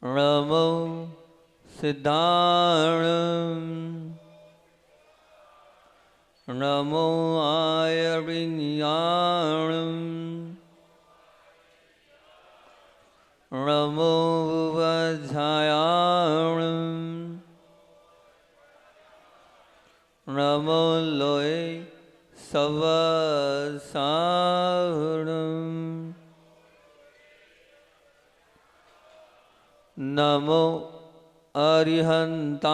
नमो सिद्धाणं नमो आयर्विज्ञाणं नमो वज्रायाणं नमो लोय सवसारणं नमो अरिहन्ताणं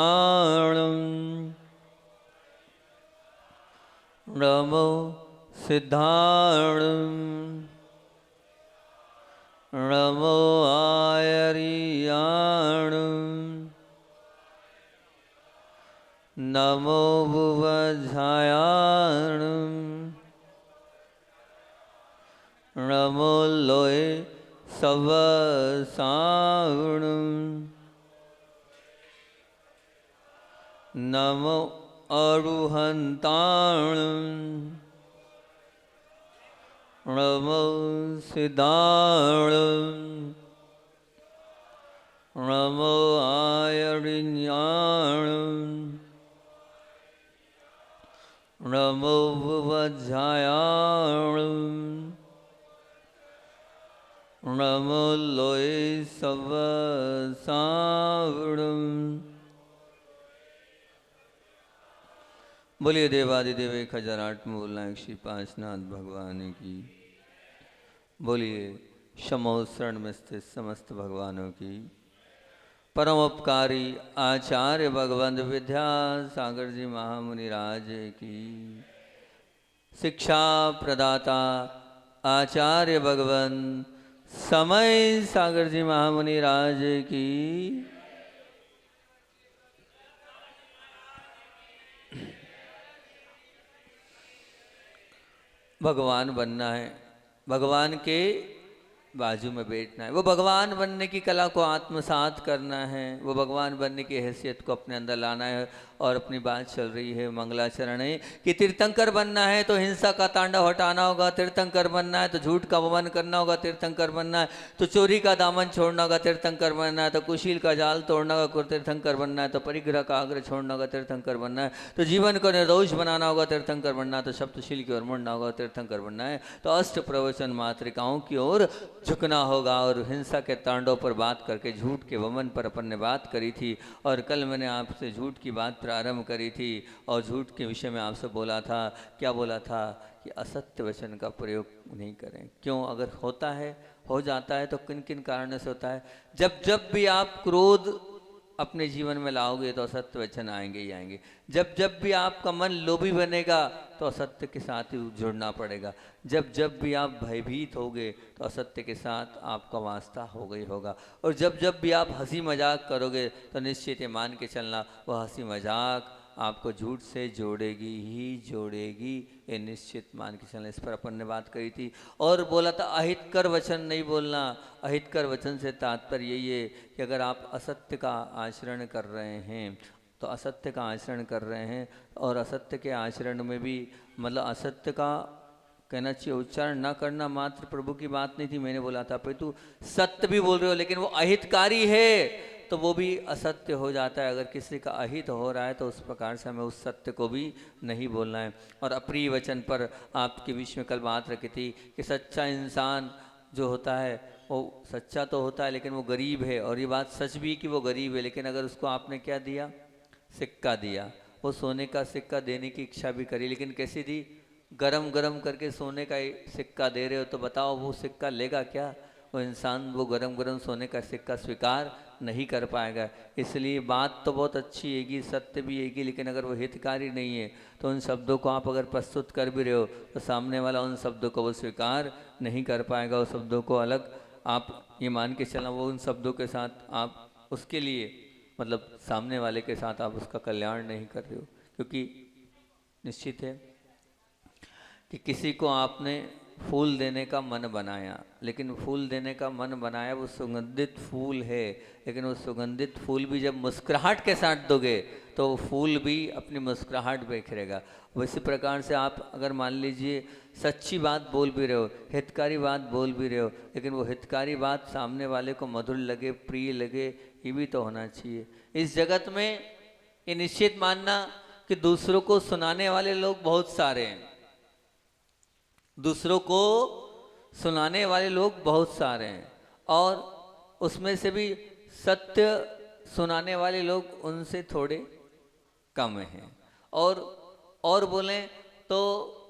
नमो सिद्धाणं नमो आयर्याणं नमो वज्रायाणं नमो लोय सवसारणं नमो अरुहन्ताणं नमो सिद्धाणं नमो आयर्याणं नमो वज्रायाणं नमो लोय सवसारणं। बोलिए देवादिदेव 1008 मूलनायक श्री पांचनाथ भगवान की। बोलिए शमो शरण में स्थित समस्त भगवानों की। परम उपकारी आचार्य भगवंत विद्यासागर जी महामुनि राज की। शिक्षा प्रदाता आचार्य भगवंत समय सागर जी महामुनि राज की। भगवान बनना है, भगवान के बाजू में बैठना है, वो भगवान बनने की कला को आत्मसात करना है, वो भगवान बनने की हैसियत को अपने अंदर लाना है। और अपनी बात चल रही है मंगलाचरण है कि तीर्थंकर बनना है तो हिंसा का तांडव हटाना होगा, तीर्थंकर बनना है तो झूठ का वमन करना होगा, तीर्थंकर बनना है तो चोरी का दामन छोड़ना होगा, तीर्थंकर बनना है तो कुशील का जाल तोड़ना होगा, तीर्थंकर बनना है तो परिग्रह का आग्रह छोड़ना होगा, तीर्थंकर बनना है तो जीवन को निर्दोष बनाना होगा, तीर्थंकर बनना है तो सप्तशील की ओर मुड़ना होगा, तीर्थंकर बनना है तो अष्ट प्रवचन मातृकाओं की ओर झुकना होगा। और हिंसा के तांडव पर बात करके झूठ के वमन पर अपन ने बात करी थी। और कल मैंने आपसे झूठ की बात प्रारंभ करी थी और झूठ के विषय में आपसे बोला था, क्या बोला था कि असत्य वचन का प्रयोग नहीं करें। क्यों? अगर होता है, हो जाता है तो किन किन कारणों से होता है। जब जब भी आप क्रोध अपने जीवन में लाओगे तो असत्य वचन आएंगे ही आएंगे। जब जब भी आपका मन लोभी बनेगा तो असत्य के साथ ही जुड़ना पड़ेगा। जब जब भी आप भयभीत होगे तो असत्य के साथ आपका वास्ता हो गई होगा। और जब जब भी आप हंसी मजाक करोगे तो निश्चित ये मान के चलना वह हंसी मजाक आपको झूठ से जोड़ेगी ही जोड़ेगी, ये निश्चित मान के चलना। इस पर अपन ने बात करी थी और बोला था अहितकर वचन नहीं बोलना। अहितकर वचन से तात्पर्य यही है कि अगर आप असत्य का आचरण कर रहे हैं तो असत्य का आचरण कर रहे हैं, और असत्य के आचरण में भी मतलब असत्य का कहना चाहिए उच्चारण ना करना मात्र प्रभु की बात नहीं थी, मैंने बोला था परंतु सत्य भी बोल रहे हो लेकिन वो अहितकारी है तो वो भी असत्य हो जाता है। अगर किसी का अहित हो रहा है तो उस प्रकार से हमें उस सत्य को भी नहीं बोलना है। और अप्रिय वचन पर आपके बीच में कल बात रखी थी कि सच्चा इंसान जो होता है वो सच्चा तो होता है लेकिन वो गरीब है। और ये बात सच भी कि वो गरीब है, लेकिन अगर उसको आपने क्या दिया, सिक्का दिया, वो सोने का सिक्का देने की इच्छा भी करी, लेकिन कैसी दी, गरम गरम करके सोने का सिक्का दे रहे हो तो बताओ वो सिक्का लेगा क्या? वो इंसान वो गरम गरम सोने का सिक्का स्वीकार नहीं कर पाएगा। इसलिए बात तो बहुत अच्छी हैगी, सत्य भी हैगी, लेकिन अगर वो हितकारी नहीं है तो उन शब्दों को आप अगर प्रस्तुत कर भी रहे हो तो सामने वाला उन शब्दों को वो स्वीकार नहीं कर पाएगा। उस शब्दों को अलग आप ये मान के चलना, वो उन शब्दों के साथ आप उसके लिए मतलब सामने वाले के साथ आप उसका कल्याण नहीं कर रहे हो। क्योंकि निश्चित है कि किसी को आपने फूल देने का मन बनाया, लेकिन फूल देने का मन बनाया, वो सुगंधित फूल है, लेकिन वो सुगंधित फूल भी जब मुस्कुराहट के साथ दोगे तो वो फूल भी अपनी मुस्कुराहट बिखेरेगा। उसी प्रकार से आप अगर मान लीजिए सच्ची बात बोल भी रहे हो, हितकारी बात बोल भी रहे हो, लेकिन वो हितकारी बात सामने वाले को मधुर लगे, प्रिय लगे, ये भी तो होना चाहिए। इस जगत में ये निश्चित मानना कि दूसरों को सुनाने वाले लोग बहुत सारे हैं, दूसरों को सुनाने वाले लोग बहुत सारे हैं, और उसमें से भी सत्य सुनाने वाले लोग उनसे थोड़े कम हैं। और बोलें तो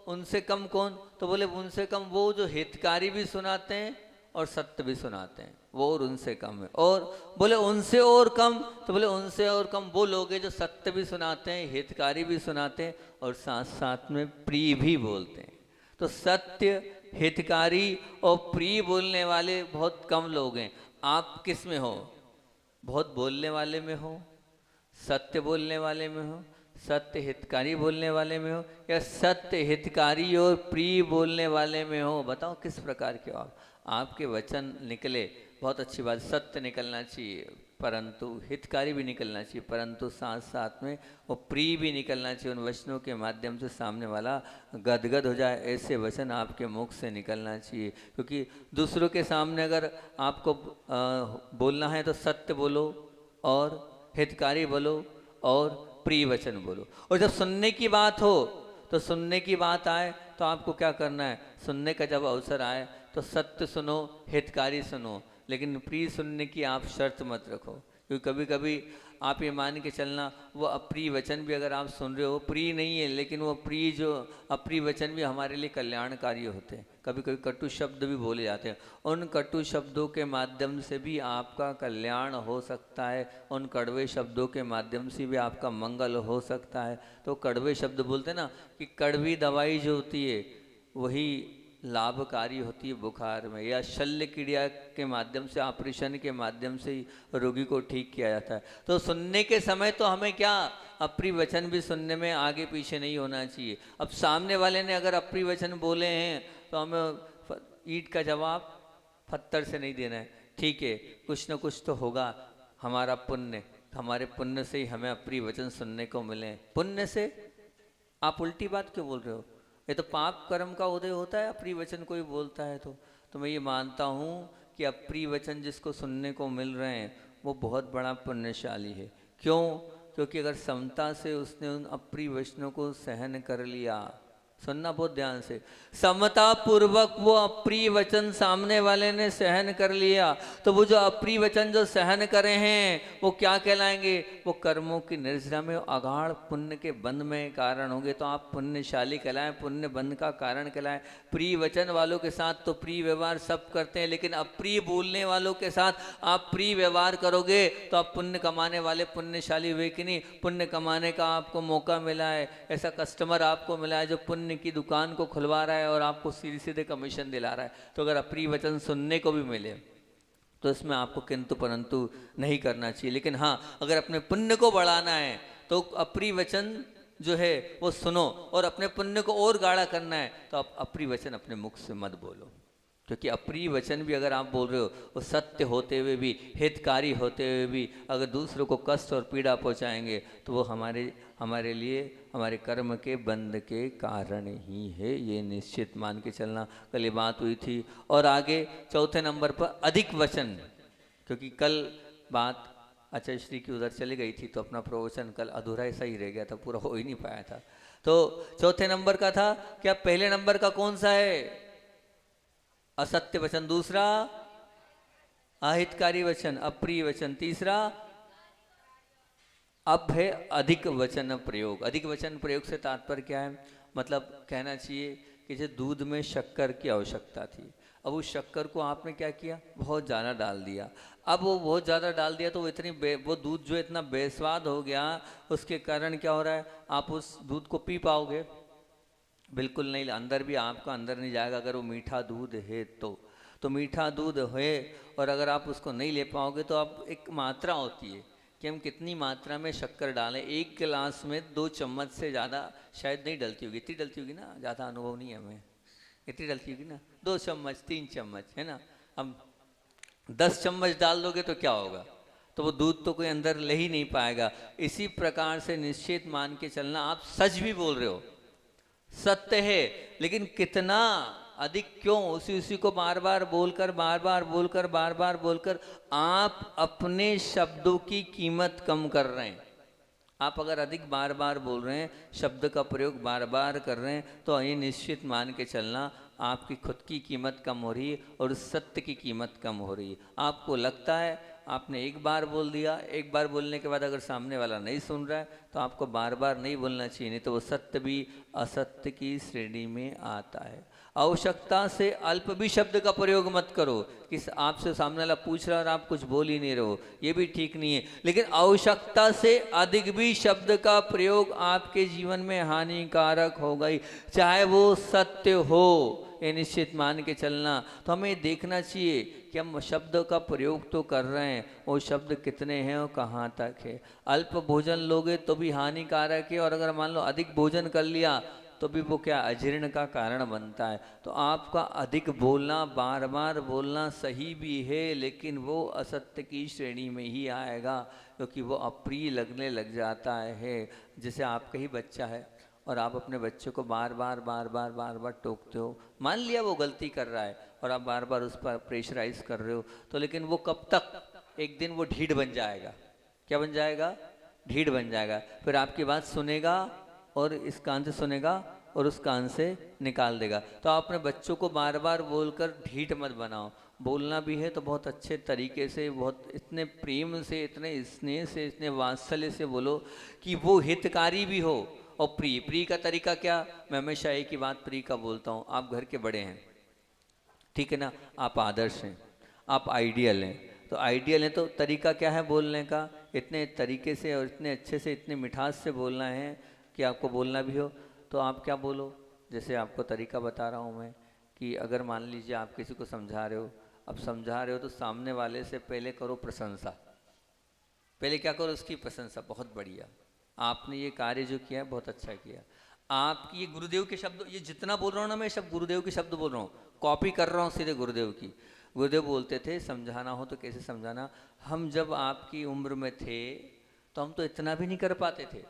उनसे कम कौन, तो बोले उनसे कम वो जो हितकारी भी सुनाते हैं और सत्य भी सुनाते हैं, वो और उनसे कम है। और बोले उनसे और कम, तो बोले उनसे और कम वो लोग हैं जो सत्य भी सुनाते हैं, हितकारी भी सुनाते हैं, और साथ साथ में प्रिय भी बोलते हैं। तो सत्य, हितकारी और प्रिय बोलने वाले बहुत कम लोग हैं। आप किस में हो? बहुत बोलने वाले में हो, सत्य बोलने वाले में हो, सत्य हितकारी बोलने वाले में हो, या सत्य हितकारी और प्रिय बोलने वाले में हो? बताओ किस प्रकार के हो आप? आपके वचन निकले बहुत अच्छी बात, सत्य निकलना चाहिए, परंतु हितकारी भी निकलना चाहिए, परंतु साथ साथ में वो प्रिय भी निकलना चाहिए। उन वचनों के माध्यम से सामने वाला गदगद हो जाए, ऐसे वचन आपके मुख से निकलना चाहिए। क्योंकि दूसरों के सामने अगर आपको बोलना है तो सत्य बोलो, और हितकारी बोलो, और प्रिय वचन बोलो। और जब सुनने की बात हो, तो सुनने की बात आए तो आपको क्या करना है? सुनने का जब अवसर आए तो सत्य सुनो, हितकारी सुनो, लेकिन प्रिय सुनने की आप शर्त मत रखो। क्योंकि कभी कभी आप ये मान के चलना, वो अप्रिय वचन भी अगर आप सुन रहे हो, प्रिय नहीं है, लेकिन वो प्रिय जो अप्रिय वचन भी हमारे लिए कल्याणकारी होते हैं। कभी कभी कटु शब्द भी बोले जाते हैं, उन कटु शब्दों के माध्यम से भी आपका कल्याण हो सकता है, उन कड़वे शब्दों के माध्यम से भी आपका मंगल हो सकता है। तो कड़वे शब्द बोलते हैं ना, कि कड़वी दवाई जो होती है वही लाभकारी होती है बुखार में, या शल्य क्रिया के माध्यम से, ऑपरेशन के माध्यम से ही रोगी को ठीक किया जाता है। तो सुनने के समय तो हमें क्या, अप्रिय वचन भी सुनने में आगे पीछे नहीं होना चाहिए। अब सामने वाले ने अगर अप्रिय वचन बोले हैं तो हमें ईंट का जवाब पत्थर से नहीं देना है। ठीक है, कुछ ना कुछ तो होगा, हमारा पुण्य, हमारे पुण्य से ही हमें अप्रिय वचन सुनने को मिले। पुण्य से? आप उल्टी बात क्यों बोल रहे हो? ये तो पाप कर्म का उदय होता है अप्रिय वचन कोई बोलता है तो मैं ये मानता हूँ कि अप्रिय वचन जिसको सुनने को मिल रहे हैं वो बहुत बड़ा पुण्यशाली है। क्यों? क्योंकि अगर समता से उसने उन अप्रिय वचनों को सहन कर लिया, सुनना बहुत ध्यान से, समता पूर्वक वो अप्रिय वचन सामने वाले ने सहन कर लिया, तो वो जो अप्रिय वचन जो सहन करे हैं वो क्या कहलाएंगे? वो कर्मों की निर्जरा में अगाढ़ पुण्य के बंध में कारण होंगे। तो आप पुण्यशाली कहलाएं, पुण्य बंध का कारण कहलाएं। प्रिय वचन वालों के साथ तो प्रिय व्यवहार सब करते हैं, लेकिन अप्रिय बोलने वालों के साथ आप प्रिय व्यवहार करोगे तो आप पुण्य कमाने वाले पुण्यशाली हुए कि नहीं? पुण्य कमाने का आपको मौका मिला है, ऐसा कस्टमर आपको मिला है जो पुण्य की दुकान को खुलवा रहा है और आपको सीधे सीधे कमीशन दिला रहा है। तो अगर अप्रिय वचन सुनने को भी मिले तो इसमें आपको किंतु परंतु नहीं करना चाहिए। लेकिन हाँ, अगर अपने पुण्य को बढ़ाना है तो अप्रिय वचन जो है वो सुनो, और अपने पुण्य को और गाढ़ा करना है तो आप अप्रिय वचन अपने मुख से मत बोलो। क्योंकि अप्रिय वचन भी अगर आप बोल रहे हो वो सत्य होते हुए भी, हितकारी होते हुए भी, अगर दूसरों को कष्ट और पीड़ा पहुंचाएंगे तो वो हमारे लिए हमारे कर्म के बंध के कारण ही है, ये निश्चित मान के चलना। कल ये बात हुई थी। और आगे चौथे नंबर पर अधिक वचन, क्योंकि कल बात आचार्य श्री की उधर चली गई थी तो अपना प्रवचन कल अधूरा ऐसा ही रह गया था, पूरा हो ही नहीं पाया था। तो चौथे नंबर का था क्या? पहले नंबर का कौन सा है? असत्य वचन। दूसरा अहितकारी वचन, अप्रिय वचन। तीसरा अब है अधिक वचन प्रयोग। अधिक वचन प्रयोग से तात्पर्य क्या है? मतलब कहना चाहिए कि जैसे दूध में शक्कर की आवश्यकता थी, अब उस शक्कर को आपने क्या किया? बहुत ज़्यादा डाल दिया। अब वो बहुत ज़्यादा डाल दिया तो वो दूध जो इतना बेस्वाद हो गया, उसके कारण क्या हो रहा है? आप उस दूध को पी पाओगे? बिल्कुल नहीं, अंदर भी आपका अंदर नहीं जाएगा। अगर वो मीठा दूध है तो मीठा दूध है, और अगर आप उसको नहीं ले पाओगे तो आप, एक मात्रा होती है कि हम कितनी मात्रा में शक्कर डालें। एक गिलास में 2 चम्मच से ज़्यादा शायद नहीं डलती होगी, इतनी डलती होगी ना, ज़्यादा अनुभव नहीं है हमें, इतनी डलती होगी ना, 2 चम्मच 3 चम्मच, है ना। हम 10 चम्मच डाल दोगे तो क्या होगा, तो वो दूध तो कोई अंदर ले ही नहीं पाएगा। इसी प्रकार से निश्चित मान के चलना, आप सच भी बोल रहे हो, सत्य है, लेकिन कितना अधिक क्यों, उसी को बार बार बोलकर बार बार बोलकर आप अपने शब्दों की कीमत कम कर रहे हैं। आप अगर अधिक बार बार बोल रहे हैं, शब्द का प्रयोग बार बार कर रहे हैं, तो ये निश्चित मान के चलना आपकी खुद की कीमत कम हो रही है और सत्य की कीमत कम हो रही है। आपको लगता है आपने एक बार बोल दिया, एक बार बोलने के बाद अगर सामने वाला नहीं सुन रहा है तो आपको बार बार नहीं बोलना चाहिए, नहीं तो वो सत्य भी असत्य की श्रेणी में आता है। आवश्यकता से अल्प भी शब्द का प्रयोग मत करो कि आपसे सामने वाला पूछ रहा है और आप कुछ बोल ही नहीं रहे हो, ये भी ठीक नहीं है। लेकिन आवश्यकता से अधिक भी शब्द का प्रयोग आपके जीवन में हानिकारक होगा ही, चाहे वो सत्य हो, ये निश्चित मान के चलना। तो हमें देखना चाहिए कि हम शब्द का प्रयोग तो कर रहे हैं, वो शब्द कितने हैं और कहाँ तक है। अल्प भोजन लोगे तो भी हानिकारक है, और अगर मान लो अधिक भोजन कर लिया तो भी वो क्या अजीर्ण का कारण बनता है। तो आपका अधिक बोलना, बार बार बोलना सही भी है, लेकिन वो असत्य की श्रेणी में ही आएगा, क्योंकि वो अप्रिय लगने लग जाता है। जैसे आपका ही बच्चा है और आप अपने बच्चे को बार बार टोकते हो, मान लिया वो गलती कर रहा है और आप बार बार उस पर प्रेशराइज कर रहे हो, तो लेकिन वो कब तक, एक दिन वो ढीठ बन जाएगा। क्या बन जाएगा? ढीठ बन जाएगा। फिर आपकी बात सुनेगा और इस कान से सुनेगा और उस कान से निकाल देगा। तो आप अपने बच्चों को बार बार बोलकर ढीठ मत बनाओ। बोलना भी है तो बहुत अच्छे तरीके से, बहुत इतने प्रेम से, इतने स्नेह से, इतने वात्सल्य से बोलो कि वो हितकारी भी हो। और प्रिय का तरीका क्या, मैं हमेशा एक ही बात प्रिय का बोलता हूँ। आप घर के बड़े हैं, ठीक है ना, आप आदर्श हैं, आप आइडियल हैं, तो आइडियल है तो तरीका क्या है बोलने का, इतने तरीके से और इतने अच्छे से, इतने मिठास से बोलना है कि आपको बोलना भी हो। तो आप क्या बोलो, जैसे आपको तरीका बता रहा हूँ मैं, कि अगर मान लीजिए आप किसी को समझा रहे हो, अब समझा रहे हो तो सामने वाले से पहले करो प्रशंसा। पहले क्या करो, उसकी प्रशंसा, बहुत बढ़िया, आपने ये कार्य जो किया है बहुत अच्छा किया। आपकी ये गुरुदेव के शब्द, ये जितना बोल रहा हूँ ना मैं, सब गुरुदेव के शब्द बोल रहा हूँ, कॉपी कर रहा हूँ सीधे गुरुदेव की। गुरुदेव बोलते थे समझाना हो तो कैसे समझाना। हम जब आपकी उम्र में थे तो हम तो इतना भी नहीं कर पाते थे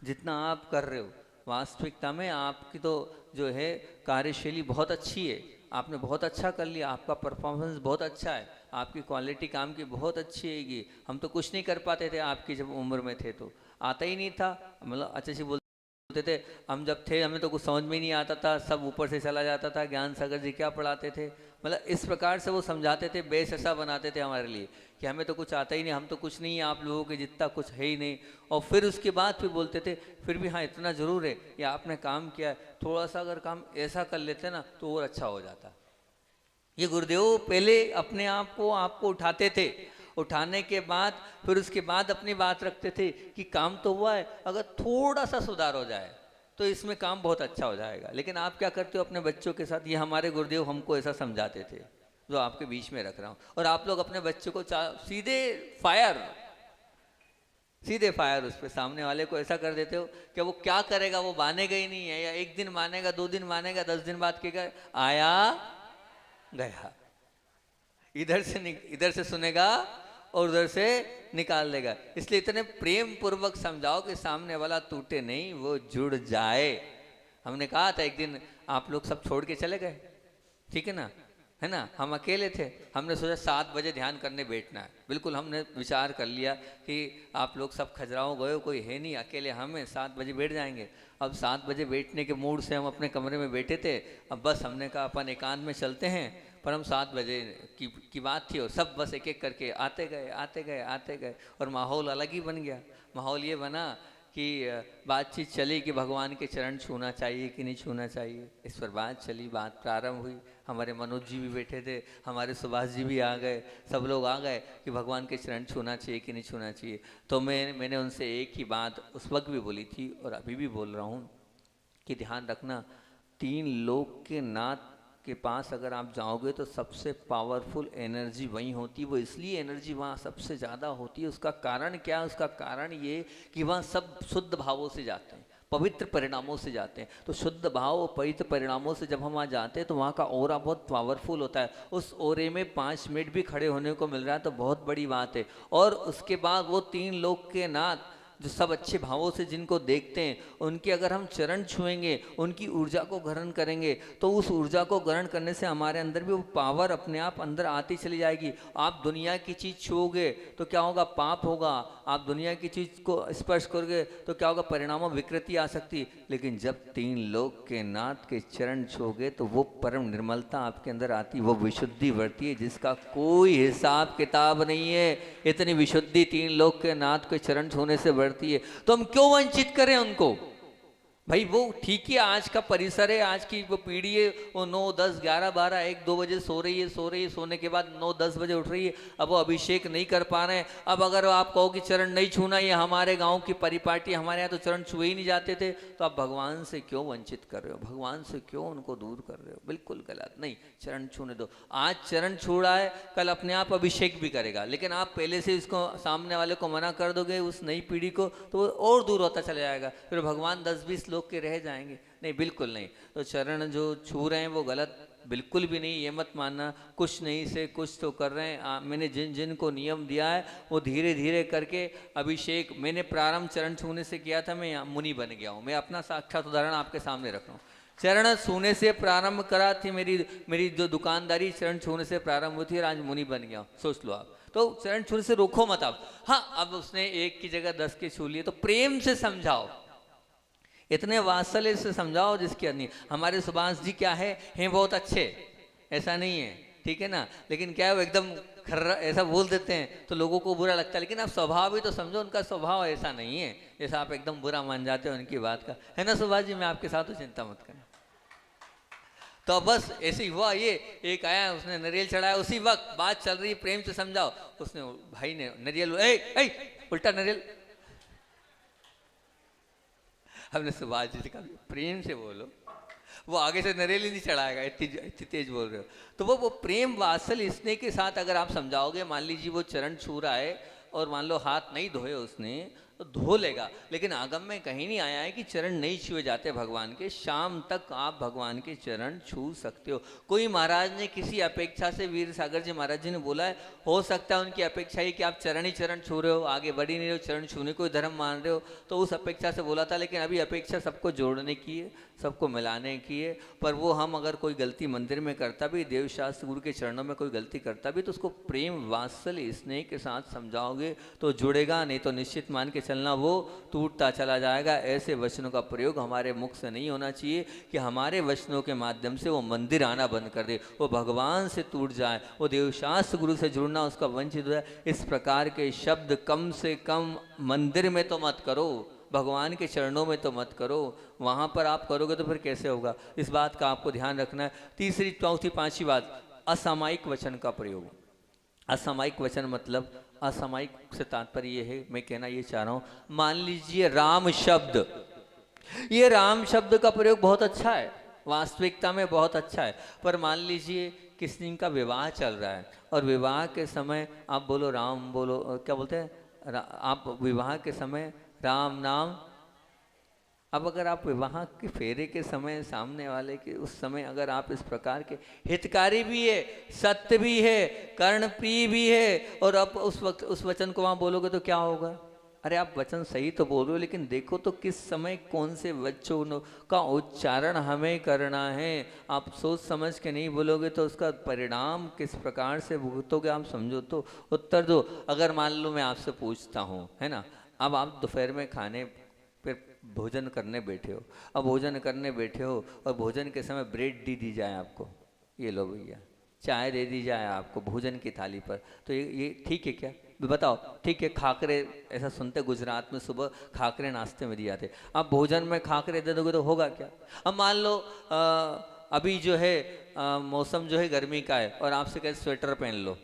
जितना आप कर रहे हो। वास्तविकता में आपकी तो जो है कार्यशैली बहुत अच्छी है, आपने बहुत अच्छा कर लिया, आपका परफॉर्मेंस बहुत अच्छा है, आपकी क्वालिटी काम की बहुत अच्छी हैगी। हम तो कुछ नहीं कर पाते थे आपकी जब उम्र में थे, तो आता ही नहीं था, मतलब अच्छे से बोलते थे। हम जब थे हमें तो कुछ समझ में ही नहीं आता था, सब ऊपर से चला जाता था। ज्ञान सागर जी क्या पढ़ाते थे, मतलब इस प्रकार से वो समझाते थे, बेस ऐसा बनाते थे हमारे लिए कि हमें तो कुछ आता ही नहीं, हम तो कुछ नहीं है आप लोगों के जितना, कुछ है ही नहीं। और फिर उसके बाद फिर बोलते थे फिर भी हाँ इतना ज़रूर है, या आपने काम किया है, थोड़ा सा अगर काम ऐसा कर लेते ना तो और अच्छा हो जाता। ये गुरुदेव पहले अपने आप को आपको उठाते थे, उठाने के बाद फिर उसके बाद अपनी बात रखते थे कि काम तो हुआ है, अगर थोड़ा सा सुधार हो जाए तो इसमें काम बहुत अच्छा हो जाएगा। लेकिन आप क्या करते हो अपने बच्चों के साथ, ये हमारे गुरुदेव हमको ऐसा समझाते थे जो आपके बीच में रख रहा हूँ। और आप लोग अपने बच्चों को सीधे फायर, सीधे फायर उस पर, सामने वाले को ऐसा कर देते हो कि वो क्या करेगा, वो मानेगा ही नहीं है, या एक दिन मानेगा, 2 दिन मानेगा, 10 दिन बाद कहेगा आया गया। इधर से सुनेगा और उधर से निकाल देगा। इसलिए इतने प्रेम पूर्वक समझाओ कि सामने वाला टूटे नहीं, वो जुड़ जाए। हमने कहा था एक दिन आप लोग सब छोड़ के चले गए, ठीक है ना, है ना, हम अकेले थे, हमने सोचा 7 बजे ध्यान करने बैठना है। बिल्कुल हमने विचार कर लिया कि आप लोग सब खजुराहो गए हो, कोई है नहीं, अकेले हम हैं, 7 बजे बैठ जाएंगे। अब 7 बजे बैठने के मूड से हम अपने कमरे में बैठे थे। अब बस हमने कहा अपन एकांत में चलते हैं, पर हम 7 बजे की बात थी और सब बस एक एक करके आते गए आते गए आते गए, और माहौल अलग ही बन गया। माहौल ये बना कि बातचीत चली कि भगवान के चरण छूना चाहिए कि नहीं छूना चाहिए, इस पर बात चली, बात प्रारंभ हुई। हमारे मनोज जी भी बैठे थे, हमारे सुभाष जी भी आ गए, सब लोग आ गए कि भगवान के चरण छूना चाहिए कि नहीं छूना चाहिए। तो मैंने उनसे एक ही बात उस वक्त भी बोली थी और अभी भी बोल रहा हूँ कि ध्यान रखना, 3 लोग के नाथ के पास अगर आप जाओगे तो सबसे पावरफुल एनर्जी वहीं होती है। वो इसलिए एनर्जी वहाँ सबसे ज़्यादा होती है, उसका कारण क्या है, उसका कारण ये कि वहाँ सब शुद्ध भावों से जाते हैं, पवित्र परिणामों से जाते हैं। तो शुद्ध भाव और पवित्र परिणामों से जब हम वहाँ जाते हैं तो वहाँ का ऑरा बहुत पावरफुल होता है। उस ऑरे में 5 मिनट भी खड़े होने को मिल रहा है तो बहुत बड़ी बात है। और उसके बाद वो 3 लोक के नाथ जो सब अच्छे भावों से जिनको देखते हैं, उनके अगर हम चरण छुएंगे, उनकी ऊर्जा को ग्रहण करेंगे, तो उस ऊर्जा को ग्रहण करने से हमारे अंदर भी वो पावर अपने आप अंदर आती चली जाएगी। आप दुनिया की चीज़ छूओगे तो क्या होगा? पाप होगा। आप दुनिया की चीज़ को स्पर्श करोगे तो क्या होगा? परिणामों विकृति आ सकती। लेकिन जब 3 लोक के नाथ के चरण छूओगे तो वो परम निर्मलता आपके अंदर आती, वो विशुद्धि बढ़ती है जिसका कोई हिसाब किताब नहीं है। इतनी विशुद्धि 3 लोक के नाथ के चरण छूने से बढ़ती है, तो हम क्यों वंचित करें उनको? भाई वो ठीक है, आज का परिसर है, आज की वो पीढ़ी है, वो 9, 10, 11, 12, 1, 2 बजे सो रही है, सोने के बाद 9, 10 बजे उठ रही है। अब वो अभिषेक नहीं कर पा रहे हैं। अब अगर आप कहो कि चरण नहीं छूना, ये हमारे गांव की परिपाटी, हमारे यहाँ तो चरण छुए ही नहीं जाते थे, तो आप भगवान से क्यों वंचित कर रहे हो? भगवान से क्यों उनको दूर कर रहे हो? बिल्कुल गलत। नहीं, चरण छूने दो। आज चरण छू रहा है, कल अपने आप अभिषेक भी करेगा। लेकिन आप पहले से इसको सामने वाले को मना कर दोगे, उस नई पीढ़ी को, तो वो और दूर होता चला जाएगा। फिर भगवान 10-20 लोग के रह जाएंगे। नहीं, बिल्कुल नहीं। तो चरण जो छू रहे हैं वो गलत बिल्कुल भी नहीं। ये मत मानना कुछ नहीं से कुछ तो कर रहे हैं। मैंने जिन जिन को नियम दिया है वो धीरे धीरे करके अभिषेक, मैंने प्रारंभ चरण छूने से किया था, मैं मुनि बन गया हूँ। मैं अपना साक्षात उदाहरण आपके सामने रख रहा हूँ। चरण छूने से प्रारंभ करा थी मेरी जो दुकानदारी, चरण छूने से प्रारंभ हुई थी, और आज मुनि बन गया हूँ। सोच लो आप। तो चरण छूने से रोको मत आप। हाँ, अब उसने 1 की जगह 10 के छू लिए तो प्रेम से समझाओ, इतने वात्सल्य से समझाओ जिसकी नहीं। हमारे सुभाष जी क्या है, हैं बहुत अच्छे, ऐसा नहीं है, ठीक है ना। लेकिन क्या है, वो एकदम खर्रा ऐसा बोल देते हैं तो लोगों को बुरा लगता है। लेकिन आप स्वभाव भी तो समझो, उनका स्वभाव ऐसा नहीं है जैसा आप एकदम बुरा मान जाते हो उनकी बात का, है ना सुभाष जी? मैं आपके साथ हूँ, चिंता मत करें। तो बस ऐसे ही हुआ। ये एक आया, उसने नारियल चढ़ाया, उसी वक्त बात चल रही, प्रेम से समझाओ। उसने, भाई ने नारियल, उल्टा नारियल। हमने सुभाष जी से कहा प्रेम से बोलो, वो आगे से नारियल ही नहीं चढ़ाएगा, इतनी तेज बोल रहे हो। तो वो प्रेम वात्सल्य स्नेह के साथ अगर आप समझाओगे, मान लीजिए वो चरण छू रहा है और मान लो हाथ नहीं धोए उसने, तो धो लेगा। लेकिन आगम में कहीं नहीं आया है कि चरण नहीं छुए जाते भगवान के। शाम तक आप भगवान के चरण छू सकते हो। कोई महाराज ने किसी अपेक्षा से, वीर सागर जी महाराज जी ने बोला है, हो सकता है उनकी अपेक्षा ही कि आप चरण ही चरण छू रहे हो, आगे बढ़ ही नहीं रहे हो, चरण छूने को धर्म मान रहे हो, तो उस अपेक्षा से बोला था। लेकिन अभी अपेक्षा सबको जोड़ने की है, सबको मिलाने की है। पर वो हम अगर कोई गलती मंदिर में करता भी, देव शास्त्र गुरु के चरणों में कोई गलती करता भी, तो उसको प्रेम वात्सल्य स्नेह के साथ समझाओगे तो जुड़ेगा, नहीं तो निश्चित मान के चलना वो टूटता चला जाएगा। ऐसे वचनों का प्रयोग हमारे मुख से नहीं होना चाहिए कि हमारे वचनों के माध्यम से वो मंदिर आना बंद कर दे, वो भगवान से टूट जाए, वो देवशास्त्र गुरु से जुड़ना उसका वंचित हो जाए। इस प्रकार के शब्द कम से कम मंदिर में तो मत करो, भगवान के चरणों में तो मत करो। वहाँ पर आप करोगे तो फिर कैसे होगा? इस बात का आपको ध्यान रखना है। तीसरी, चौथी, पांचवी बात, असामयिक वचन का प्रयोग। असामयिक वचन मतलब, असामयिक से तात्पर्य ये है, मैं कहना ये चाह रहा हूँ, मान लीजिए राम शब्द, ये राम शब्द का प्रयोग बहुत अच्छा है, वास्तविकता में बहुत अच्छा है। पर मान लीजिए किसी का विवाह चल रहा है और विवाह के समय आप बोलो राम, बोलो क्या बोलते हैं, आप विवाह के समय राम नाम। अब अगर आप विवाह के फेरे के समय सामने वाले के उस समय अगर आप इस प्रकार के, हितकारी भी है, सत्य भी है, कर्णप्रिय भी है, और अब उस वक्त उस वचन को वहाँ बोलोगे तो क्या होगा? अरे आप वचन सही तो बोल रहे हो, लेकिन देखो तो किस समय कौन से वचनों का उच्चारण हमें करना है। आप सोच समझ के नहीं बोलोगे तो उसका परिणाम किस प्रकार से भुगतोगे आप समझो तो, उत्तर दो। अगर मान लो मैं आपसे पूछता हूँ, है ना, अब आप दोपहर में खाने फिर भोजन करने बैठे हो, अब भोजन करने बैठे हो और भोजन के समय ब्रेड दी जाए आपको, ये लो भैया, चाय दे दी जाए आपको भोजन की थाली पर, तो ये ठीक है क्या? बताओ, ठीक है? खाकरे, ऐसा सुनते गुजरात में सुबह खाकरे नाश्ते में दिए जाते, अब भोजन में खाकरे दे दोगे तो होगा क्या? अब मान लो अभी जो है मौसम जो है गर्मी का है और आपसे कहे स्वेटर पहन लो,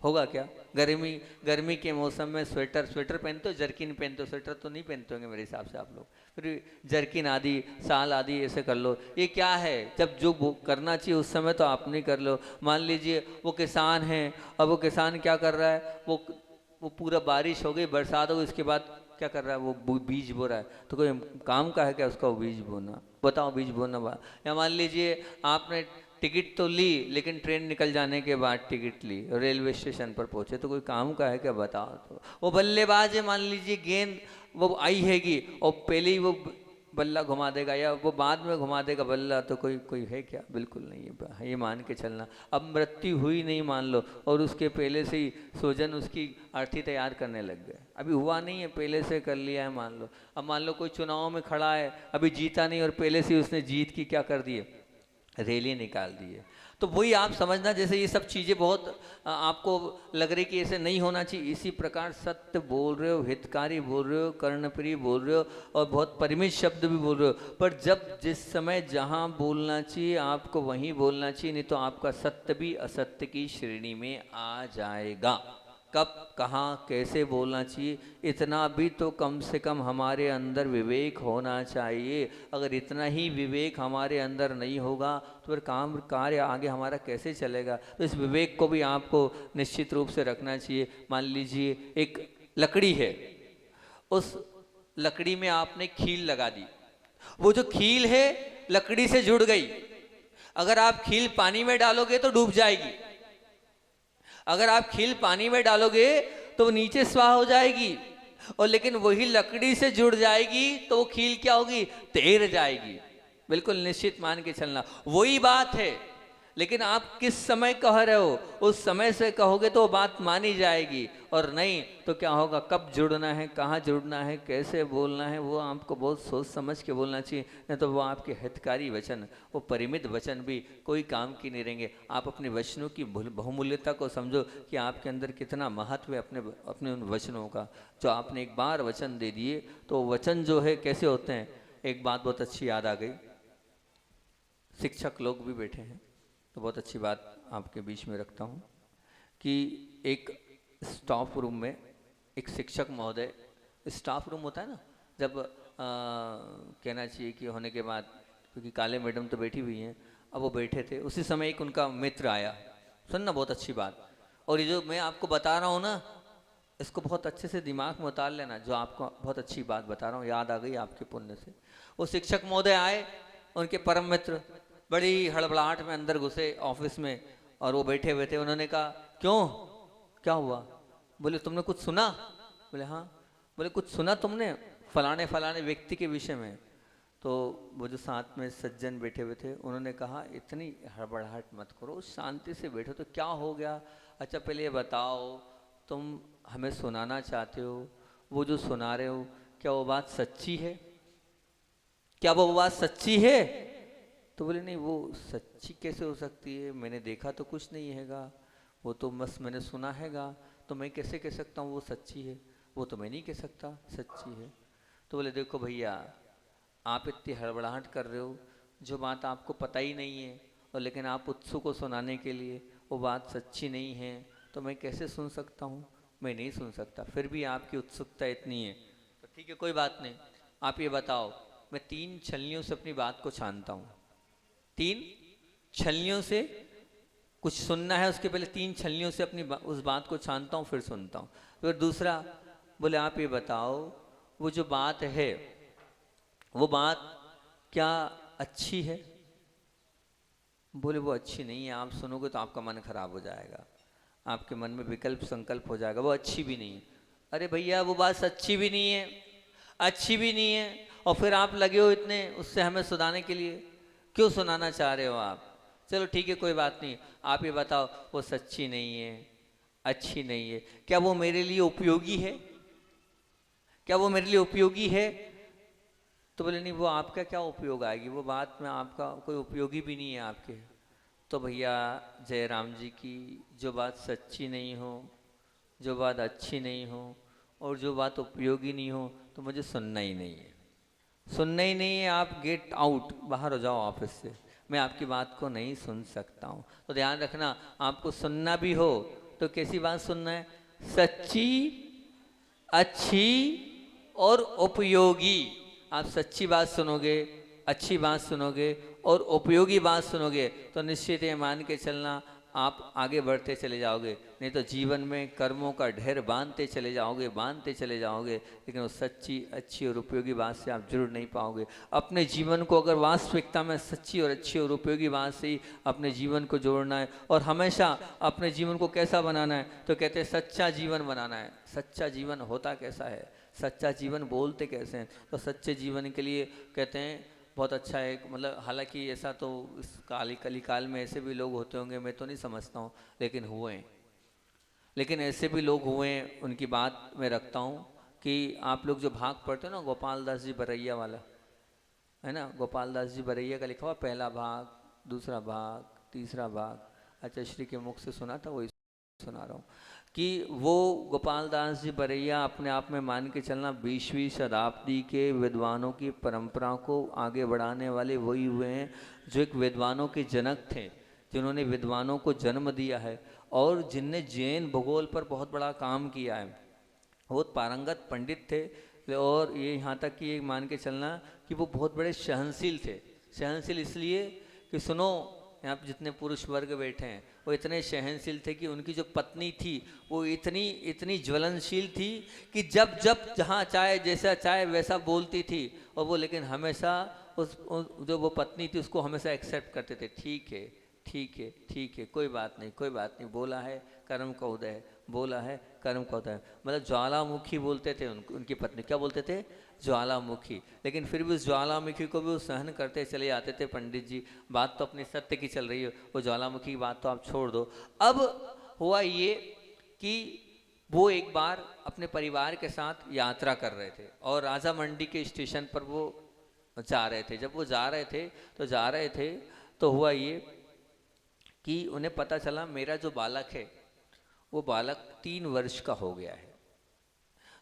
होगा क्या? गर्मी के मौसम में स्वेटर पहनते हो, जर्किन पहनते हो, स्वेटर तो नहीं पहनते होंगे मेरे हिसाब से आप लोग, फिर जर्किन आदि, साल आदि ऐसे कर लो। ये क्या है? जब जो करना चाहिए उस समय तो आप नहीं कर लो। मान लीजिए वो किसान है, अब वो किसान क्या कर रहा है, वो पूरा बारिश हो गई, बरसात हो गई, उसके बाद क्या कर रहा है, वो बीज बो रहा है, तो कोई काम का है क्या उसका वो बीज बोना? बताओ, बीज बोना या मान लीजिए आपने टिकट तो ली, लेकिन ट्रेन निकल जाने के बाद टिकट ली, रेलवे स्टेशन पर पहुंचे, तो कोई काम का है क्या? बताओ। तो वो बल्लेबाज है, मान लीजिए गेंद वो आई हैगी और पहले ही वो बल्ला घुमा देगा या वो बाद में घुमा देगा बल्ला, तो कोई है क्या? बिल्कुल नहीं है। ये मान के चलना। अब मृत्यु हुई नहीं मान लो, और उसके पहले से ही स्वजन उसकी अर्थी तैयार करने लग गए। अभी हुआ नहीं है, पहले से कर लिया है मान लो। अब मान लो कोई चुनाव में खड़ा है, अभी जीता नहीं, और पहले से उसने जीत की क्या कर दी है, रैली निकाल दी है। तो वही आप समझना, जैसे ये सब चीज़ें बहुत आपको लग रही कि ऐसे नहीं होना चाहिए, इसी प्रकार सत्य बोल रहे हो, हितकारी बोल रहे हो, कर्णप्रिय बोल रहे हो, और बहुत परिमित शब्द भी बोल रहे हो, पर जब जिस समय जहाँ बोलना चाहिए आपको वहीं बोलना चाहिए, नहीं तो आपका सत्य भी असत्य की श्रेणी में आ जाएगा। कब कहाँ कैसे बोलना चाहिए, इतना भी तो कम से कम हमारे अंदर विवेक होना चाहिए। अगर इतना ही विवेक हमारे अंदर नहीं होगा तो फिर काम कार्य आगे हमारा कैसे चलेगा? तो इस विवेक को भी आपको निश्चित रूप से रखना चाहिए। मान लीजिए एक लकड़ी है, उस लकड़ी में आपने खील लगा दी, वो जो खील है लकड़ी से जुड़ गई। अगर आप खील पानी में डालोगे तो डूब जाएगी, अगर आप खील पानी में डालोगे तो वो नीचे स्वाह हो जाएगी, और लेकिन वही लकड़ी से जुड़ जाएगी तो वो खील क्या होगी, तैर जाएगी। बिल्कुल निश्चित मान के चलना। वही बात है, लेकिन आप किस समय कह रहे हो, उस समय से कहोगे तो बात मानी जाएगी, और नहीं तो क्या होगा, कब जुड़ना है, कहाँ जुड़ना है, कैसे बोलना है, वो आपको बहुत सोच समझ के बोलना चाहिए। नहीं तो वो आपके हितकारी वचन, वो परिमित वचन भी कोई काम की नहीं रहेंगे। आप अपने वचनों की बहुमूल्यता को समझो कि आपके अंदर कितना महत्व है अपने उन वचनों का। जो आपने एक बार वचन दे दिए, तो वचन जो है कैसे होते हैं। एक बात बहुत अच्छी याद आ गई, शिक्षक लोग भी बैठे हैं तो बहुत अच्छी बात आपके बीच में रखता हूँ कि एक स्टाफ रूम में एक शिक्षक महोदय, स्टाफ रूम होता है ना जब कहना चाहिए कि होने के बाद, क्योंकि काले मैडम तो बैठी हुई हैं, अब वो बैठे थे, उसी समय एक उनका मित्र आया। सुनना, बहुत अच्छी बात, और ये जो मैं आपको बता रहा हूँ ना, इसको बहुत अच्छे से दिमाग में उतार लेना, जो आपको बहुत अच्छी बात बता रहा हूँ याद आ गई आपके पुण्य से। वो शिक्षक महोदय आए, उनके परम मित्र बड़ी हड़बड़ाहट में अंदर घुसे ऑफिस में, और वो बैठे हुए थे। उन्होंने कहा, क्यों, क्या हुआ? बोले, तुमने कुछ सुना? बोले, हाँ। बोले, कुछ सुना तुमने फलाने फलाने व्यक्ति के विषय में? तो वो जो साथ में सज्जन बैठे हुए थे, उन्होंने कहा, इतनी हड़बड़ाहट मत करो, शांति से बैठो। तो क्या हो गया? अच्छा पहले ये बताओ, तुम हमें सुनाना चाहते हो, वो जो सुना रहे हो क्या वो बात सच्ची है? क्या वो बात सच्ची है? तो बोले, नहीं, वो सच्ची कैसे हो सकती है, मैंने देखा तो कुछ नहीं हैगा, वो तो बस मैंने सुना हैगा, तो मैं कैसे कह सकता हूँ वो सच्ची है? वो तो मैं नहीं कह सकता सच्ची है। तो बोले, देखो भैया, आप इतनी हड़बड़ाहट कर रहे हो, जो बात आपको पता ही नहीं है, और लेकिन आप उत्सुक को सुनाने के लिए, वो बात सच्ची नहीं है, तो मैं कैसे सुन सकता हूँ? मैं नहीं सुन सकता। फिर भी आपकी उत्सुकता इतनी है, तो ठीक है, कोई बात नहीं। आप ये बताओ, मैं 3 छलनियों से अपनी बात को छानता हूँ। 3 छलनियों से कुछ सुनना है, उसके पहले 3 छलनियों से अपनी उस बात को छानता हूँ, फिर सुनता हूँ। फिर दूसरा, बोले, आप ये बताओ, वो जो बात है, वो बात क्या अच्छी है? बोले, वो अच्छी नहीं है, आप सुनोगे तो आपका मन खराब हो जाएगा, आपके मन में विकल्प संकल्प हो जाएगा, वो अच्छी भी नहीं है। अरे भैया, वो बात सच्ची भी नहीं है, अच्छी भी नहीं है, और फिर आप लगे हो इतने उससे हमें सुनाने के लिए, क्यों सुनाना चाह रहे हो आप? चलो ठीक है, कोई बात नहीं, आप ये बताओ, वो सच्ची नहीं है, अच्छी नहीं है, क्या वो मेरे लिए उपयोगी है? क्या वो मेरे लिए उपयोगी है? तो बोले, नहीं, वो आपका क्या उपयोग आएगी, वो बात में आपका कोई उपयोगी भी नहीं है आपके। तो भैया जयराम जी की, जो बात सच्ची नहीं हो, जो बात अच्छी नहीं हो, और जो बात उपयोगी नहीं हो, तो मुझे सुनना ही नहीं है, सुनना ही नहीं है। आप गेट आउट, बाहर हो जाओ ऑफिस से, मैं आपकी बात को नहीं सुन सकता हूँ। तो ध्यान रखना, आपको सुनना भी हो तो कैसी बात सुनना है? सच्ची, अच्छी और उपयोगी। आप सच्ची बात सुनोगे, अच्छी बात सुनोगे और उपयोगी बात सुनोगे, तो निश्चित ये मान के चलना, आप आगे बढ़ते चले जाओगे, नहीं तो जीवन में कर्मों का ढेर बांधते चले जाओगे, लेकिन वो सच्ची अच्छी और उपयोगी बात से आप जुड़ नहीं पाओगे। अपने जीवन को अगर वास्तविकता में सच्ची और अच्छी और उपयोगी बात से ही अपने जीवन को जोड़ना है, और हमेशा अपने जीवन को कैसा बनाना है, तो कहते हैं सच्चा जीवन बनाना है। सच्चा जीवन होता कैसा है, सच्चा जीवन बोलते कैसे हैं, तो सच्चे जीवन के लिए कहते हैं बहुत अच्छा है, मतलब हालांकि ऐसा तो इस कलिकाल में ऐसे भी लोग होते होंगे, मैं तो नहीं समझता हूँ, लेकिन हुए हैं, लेकिन ऐसे भी लोग हुए हैं, उनकी बात मैं रखता हूँ कि आप लोग जो भाग पढ़ते हो ना, गोपाल दास जी बरैया वाला है ना, गोपाल दास जी बरैया का लिखा हुआ पहला भाग, दूसरा भाग, तीसरा भाग, अच्छा श्री के मुख से सुना था, वही सुना रहा हूँ कि वो गोपाल दास जी बरैया अपने आप में मान के चलना 20वीं शताब्दी के विद्वानों की परंपरा को आगे बढ़ाने वाले वही हुए हैं, जो एक विद्वानों के जनक थे, जिन्होंने विद्वानों को जन्म दिया है और जिनने जैन भूगोल पर बहुत बड़ा काम किया है। बहुत पारंगत पंडित थे, और ये यहाँ तक कि ये मान के चलना कि वो बहुत बड़े सहनशील थे। सहनशील इसलिए कि सुनो, यहाँ पे जितने पुरुष वर्ग बैठे हैं वो इतने सहनशील थे कि उनकी जो पत्नी थी वो इतनी इतनी ज्वलनशील थी कि जब जब जहाँ चाहे जैसा चाहे वैसा बोलती थी, और वो लेकिन हमेशा जो वो पत्नी थी उसको हमेशा एक्सेप्ट करते थे, ठीक है ठीक है ठीक है, कोई बात नहीं कोई बात नहीं, बोला है कर्म का उदय है, बोला है कर्म का उदय है। मतलब ज्वालामुखी बोलते थे उनकी पत्नी, क्या बोलते थे, ज्वालामुखी, लेकिन फिर भी उस ज्वालामुखी को भी वो सहन करते चले जाते थे। पंडित जी, बात तो अपनी सत्य की चल रही है, वो ज्वालामुखी की बात तो आप छोड़ दो। अब हुआ ये कि वो एक बार अपने परिवार के साथ यात्रा कर रहे थे और राजा मंडी के स्टेशन पर वो जा रहे थे। जब वो जा रहे थे तो हुआ ये कि उन्हें पता चला मेरा जो बालक है वो बालक 3 वर्ष का हो गया है।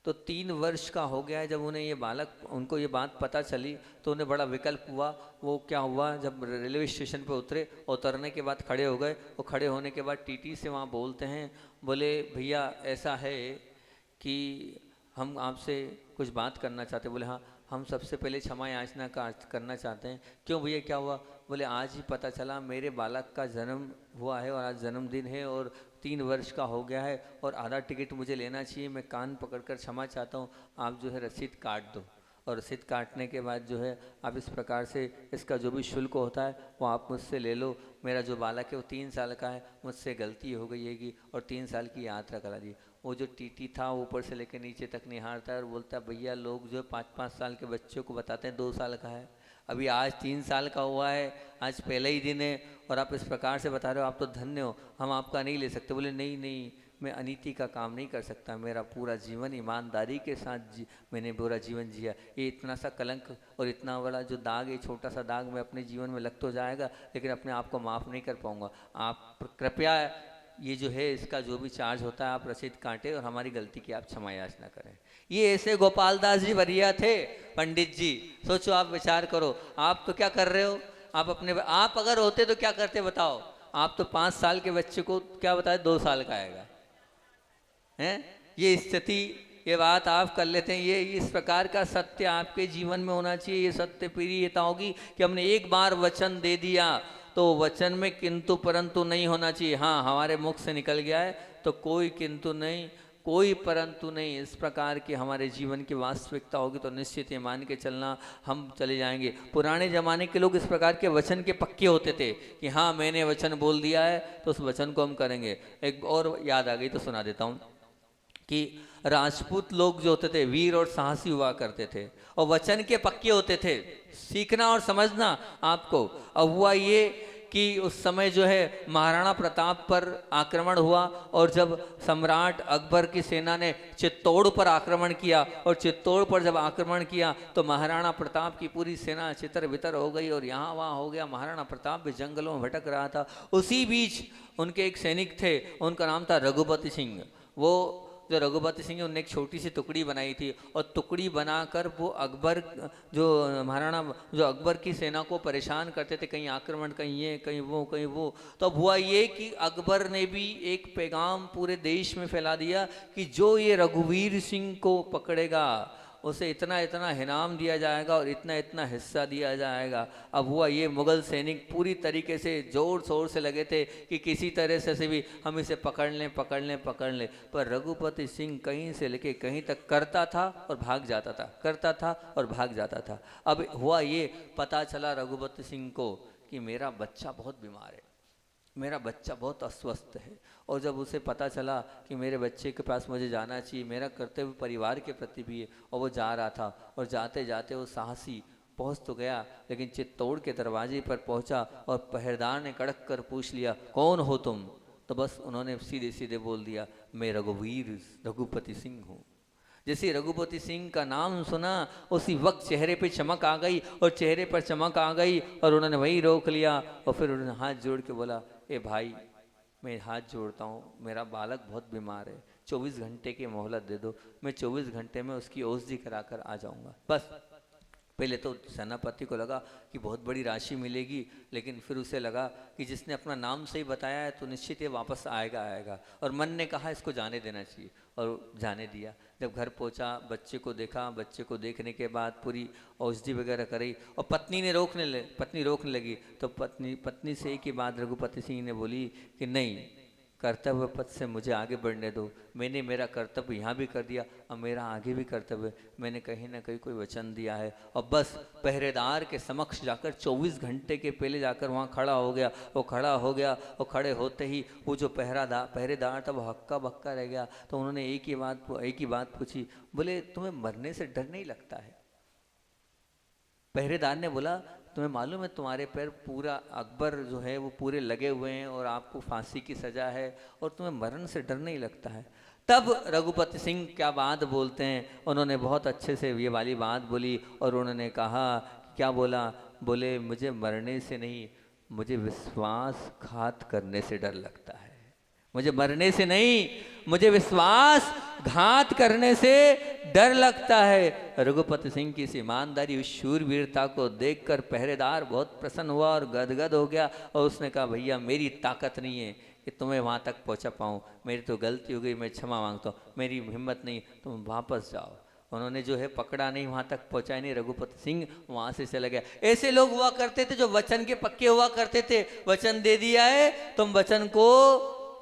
तो 3 वर्ष का हो गया है, जब उन्हें ये बालक, उनको ये बात पता चली तो उन्हें बड़ा विकल्प हुआ। वो क्या हुआ, जब रेलवे स्टेशन पे उतरने के बाद खड़े हो गए, और खड़े होने के बाद टीटी से वहाँ बोलते हैं, बोले भैया ऐसा है कि हम आपसे कुछ बात करना चाहते। बोले हाँ, हम सबसे पहले क्षमा याचना करना चाहते हैं। क्यों भैया, क्या हुआ? बोले आज ही पता चला मेरे बालक का जन्म हुआ है और आज जन्मदिन है और 3 वर्ष का हो गया है और आधा टिकट मुझे लेना चाहिए। मैं कान पकड़कर क्षमा चाहता हूँ, आप जो है रसीद काट दो, और रसीद काटने के बाद जो है आप इस प्रकार से इसका जो भी शुल्क होता है वो आप मुझसे ले लो। मेरा जो बालक है वो 3 साल का है, मुझसे गलती हो गई है और 3 साल की यात्रा करा दी। वो जो टीटी था ऊपर से लेकर नीचे तक निहारता है और बोलता है भैया लोग जो 5-5 साल के बच्चों को बताते हैं 2 साल का है, अभी आज 3 साल का हुआ है, आज पहला ही दिन है और आप इस प्रकार से बता रहे हो, आप तो धन्य हो, हम आपका नहीं ले सकते। बोले नहीं नहीं, मैं अनीति का काम नहीं कर सकता, मेरा पूरा जीवन ईमानदारी के साथ मैंने पूरा जीवन जिया। ये इतना सा कलंक और इतना बड़ा जो दाग है, छोटा सा दाग मैं अपने जीवन में लग तो जाएगा, लेकिन अपने आप को माफ़ नहीं कर पाऊँगा। आप कृपया ये जो है इसका जो भी चार्ज होता है आप रसीद काटें और हमारी गलती की आप क्षमा याचना करें। ये ऐसे गोपाल दास जी बरिया थे पंडित जी। सोचो, आप विचार करो, आप तो क्या कर रहे हो, आप अगर होते तो क्या करते बताओ? आप तो 5 साल के बच्चे को क्या बताए 2 साल का आएगा हैं। ये स्थिति, ये बात आप कर लेते हैं। ये इस प्रकार का सत्य आपके जीवन में होना चाहिए। ये सत्य प्रियता होगी कि हमने एक बार वचन दे दिया तो वचन में किंतु परंतु नहीं होना चाहिए। हाँ, हमारे मुख से निकल गया है तो कोई किंतु नहीं, कोई परंतु नहीं, इस प्रकार की हमारे जीवन की वास्तविकता होगी तो निश्चित ये मान के चलना हम चले जाएंगे। पुराने ज़माने के लोग इस प्रकार के वचन के पक्के होते थे कि हाँ मैंने वचन बोल दिया है तो उस वचन को हम करेंगे। एक और याद आ गई तो सुना देता हूँ कि राजपूत लोग जो होते थे वीर और साहसी हुआ करते थे और वचन के पक्के होते थे। सीखना और समझना आपको। अब हुआ ये कि उस समय जो है महाराणा प्रताप पर आक्रमण हुआ और जब सम्राट अकबर की सेना ने चित्तौड़ पर आक्रमण किया और चित्तौड़ पर जब आक्रमण किया तो महाराणा प्रताप की पूरी सेना चितर बितर हो गई और यहाँ वहाँ हो गया। महाराणा प्रताप भी जंगलों में भटक रहा था। उसी बीच उनके एक सैनिक थे, उनका नाम था रघुपति सिंह। वो जो रघुपति सिंह है उनने एक छोटी सी टुकड़ी बनाई थी और टुकड़ी बनाकर वो अकबर जो महाराणा जो अकबर की सेना को परेशान करते थे, कहीं आक्रमण, कहीं ये कहीं वो कहीं वो। तो अब हुआ ये कि अकबर ने भी एक पैगाम पूरे देश में फैला दिया कि जो ये रघुवीर सिंह को पकड़ेगा उसे इतना इतना इनाम दिया जाएगा और इतना इतना हिस्सा दिया जाएगा। अब हुआ ये, मुगल सैनिक पूरी तरीके से ज़ोर शोर से लगे थे कि किसी तरह से भी हम इसे पकड़ लें पकड़ लें पकड़ लें, पर रघुपति सिंह कहीं से लेके कहीं तक करता था और भाग जाता था, करता था और भाग जाता था। अब हुआ ये, पता चला रघुपति सिंह को कि मेरा बच्चा बहुत बीमार है, मेरा बच्चा बहुत अस्वस्थ है। और जब उसे पता चला कि मेरे बच्चे के पास मुझे जाना चाहिए, मेरा कर्तव्य परिवार के प्रति भी है, और वो जा रहा था, और जाते जाते वो साहसी पहुंच तो गया, लेकिन चित्तौड़ के दरवाजे पर पहुंचा और पहरेदार ने कड़क कर पूछ लिया, कौन हो तुम? तो बस उन्होंने सीधे सीधे बोल दिया, मैं रघुवीर रघुपति सिंह हूँ। जैसे रघुपति सिंह का नाम सुना, उसी वक्त चेहरे पे चमक आ गई, और चेहरे पर चमक आ गई और उन्होंने वहीं रोक लिया, और फिर उन्होंने हाथ जोड़ के बोला, ए भाई मैं हाथ जोड़ता हूँ, मेरा बालक बहुत बीमार है, 24 घंटे की मोहलत दे दो, मैं 24 घंटे में उसकी औषधि कराकर आ जाऊँगा। बस पहले तो सेनापति को लगा कि बहुत बड़ी राशि मिलेगी, लेकिन फिर उसे लगा कि जिसने अपना नाम सही बताया है तो निश्चित ये वापस आएगा आएगा, और मन ने कहा इसको जाने देना चाहिए, और जाने दिया। जब घर पहुंचा, बच्चे को देखा, बच्चे को देखने के बाद पूरी औषधि वगैरह करी, और पत्नी रोकने लगी, तो पत्नी से एक ही बात रघुपति सिंह ने बोली कि नहीं, कर्तव्य पथ से मुझे आगे बढ़ने दो, मैंने मेरा कर्तव्य यहाँ भी कर दिया, अब मेरा आगे भी कर्तव्य, मैंने कहीं ना कहीं कोई वचन दिया है। और बस पहरेदार के समक्ष जाकर 24 घंटे के पहले जाकर वहाँ खड़ा हो गया। वो खड़ा हो गया, और खड़े होते ही वो जो पहरेदार था वो हक्का बक्का रह गया। तो उन्होंने एक ही बात पूछी, बोले तुम्हें मरने से डर नहीं लगता है? पहरेदार ने बोला, तुम्हें मालूम है तुम्हारे पैर पूरा अकबर जो है वो पूरे लगे हुए हैं, और आपको फांसी की सज़ा है, और तुम्हें मरण से डर नहीं लगता है? तब रघुपति सिंह क्या बात बोलते हैं, उन्होंने बहुत अच्छे से ये वाली बात बोली, और उन्होंने कहा, क्या बोला? बोले मुझे मरने से नहीं, मुझे विश्वासघात करने से डर लगता है। मुझे मरने से नहीं, मुझे विश्वासघात करने से डर लगता है। रघुपति सिंह की इस ईमानदारी, उस शूरवीरता को देखकर पहरेदार बहुत प्रसन्न हुआ और गदगद हो गया, और उसने कहा, भैया मेरी ताकत नहीं है कि तुम्हें वहाँ तक पहुँचा पाऊँ, मेरी तो गलती हो गई, मैं क्षमा मांगता हूँ, मेरी हिम्मत नहीं, तुम वापस जाओ। उन्होंने जो है पकड़ा नहीं, वहाँ तक पहुँचाया नहीं, रघुपति सिंह वहाँ से चला गया। ऐसे लोग हुआ करते थे जो वचन के पक्के हुआ करते थे। वचन दे दिया है, तुम वचन को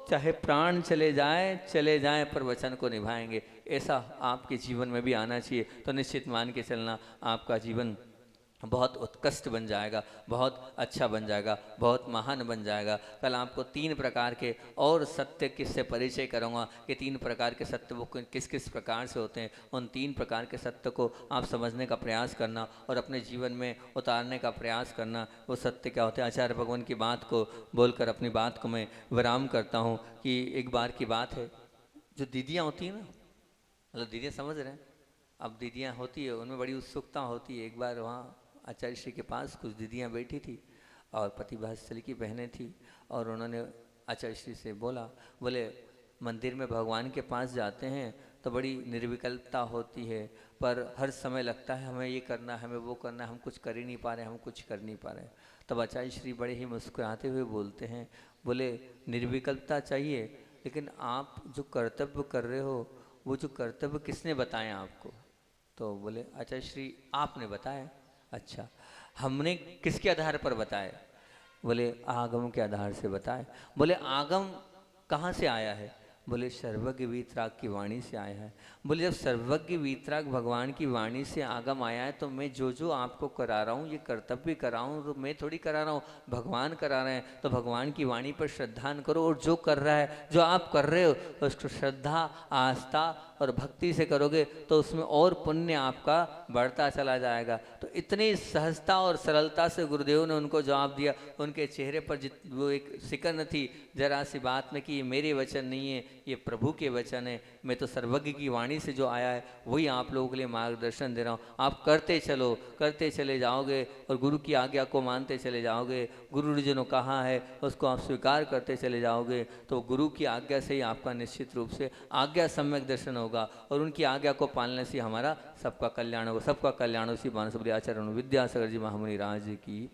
चाहे प्राण चले जाएं पर वचन को निभाएंगे। ऐसा आपके जीवन में भी आना चाहिए, तो निश्चित मान के चलना आपका जीवन बहुत उत्कृष्ट बन जाएगा, बहुत अच्छा बन जाएगा, बहुत महान बन जाएगा। कल आपको 3 प्रकार के और सत्य किससे परिचय करूँगा कि 3 प्रकार के सत्य वो किस किस प्रकार से होते हैं। उन 3 प्रकार के सत्य को आप समझने का प्रयास करना और अपने जीवन में उतारने का प्रयास करना। वो सत्य क्या होते हैं? आचार्य भगवान की बात को बोलकर अपनी बात को मैं विराम करता हूँ कि एक बार की बात है, जो दीदियाँ होती हैं ना, मतलब दीदियाँ समझ रहे हैं, अब दीदियाँ होती है उनमें बड़ी उत्सुकता होती है। एक बार वहाँ आचार्य श्री के पास कुछ दीदियाँ बैठी थी और प्रतिभास्थली की बहनें थी, और उन्होंने आचार्य श्री से बोले मंदिर में भगवान के पास जाते हैं तो बड़ी निर्विकल्पता होती है, पर हर समय लगता है हमें ये करना है, हमें वो करना है, हम कुछ कर ही नहीं पा रहे, हम कुछ कर नहीं पा रहे। तब आचार्य श्री बड़े ही मुस्कुराते हुए बोलते हैं, बोले निर्विकल्पता चाहिए, लेकिन आप जो कर्तव्य कर रहे हो वो जो कर्तव्य किसने बताया आपको? तो बोले आचार्य श्री आपने बताया। अच्छा, हमने किसके आधार पर बताए? बोले आगम के आधार से बताए। बोले आगम कहाँ से आया है? बोले सर्वज्ञ वीतराग की वाणी से आया है। बोले जब सर्वज्ञ वीतराग भगवान की वाणी से आगम आया है तो मैं जो आपको करा रहा हूँ, ये कर्तव्य करा हूँ, तो मैं थोड़ी करा रहा हूँ, भगवान करा रहे हैं। तो भगवान की वाणी पर श्रद्धा करो, और जो कर रहा है, जो आप कर रहे हो उसको श्रद्धा, आस्था और भक्ति से करोगे तो उसमें और पुण्य आपका बढ़ता चला जाएगा। तो इतनी सहजता और सरलता से गुरुदेव ने उनको जवाब दिया। उनके चेहरे पर वो एक सिकन थी जरा सी बात में कि ये मेरे वचन नहीं है, ये प्रभु के वचन है, मैं तो सर्वज्ञ की वाणी से जो आया है वही आप लोगों के लिए मार्गदर्शन दे रहा हूँ। आप करते चले जाओगे और गुरु की आज्ञा को मानते चले जाओगे, गुरु जी ने कहा है उसको आप स्वीकार करते चले जाओगे, तो गुरु की आज्ञा से ही आपका निश्चित रूप से आज्ञा सम्यक दर्शन होगा, और उनकी आज्ञा को पालने से हमारा सबका कल्याण होगा। सबका कल्याण उसी बाण आचार्य विद्यासागर जी महामुनि राज की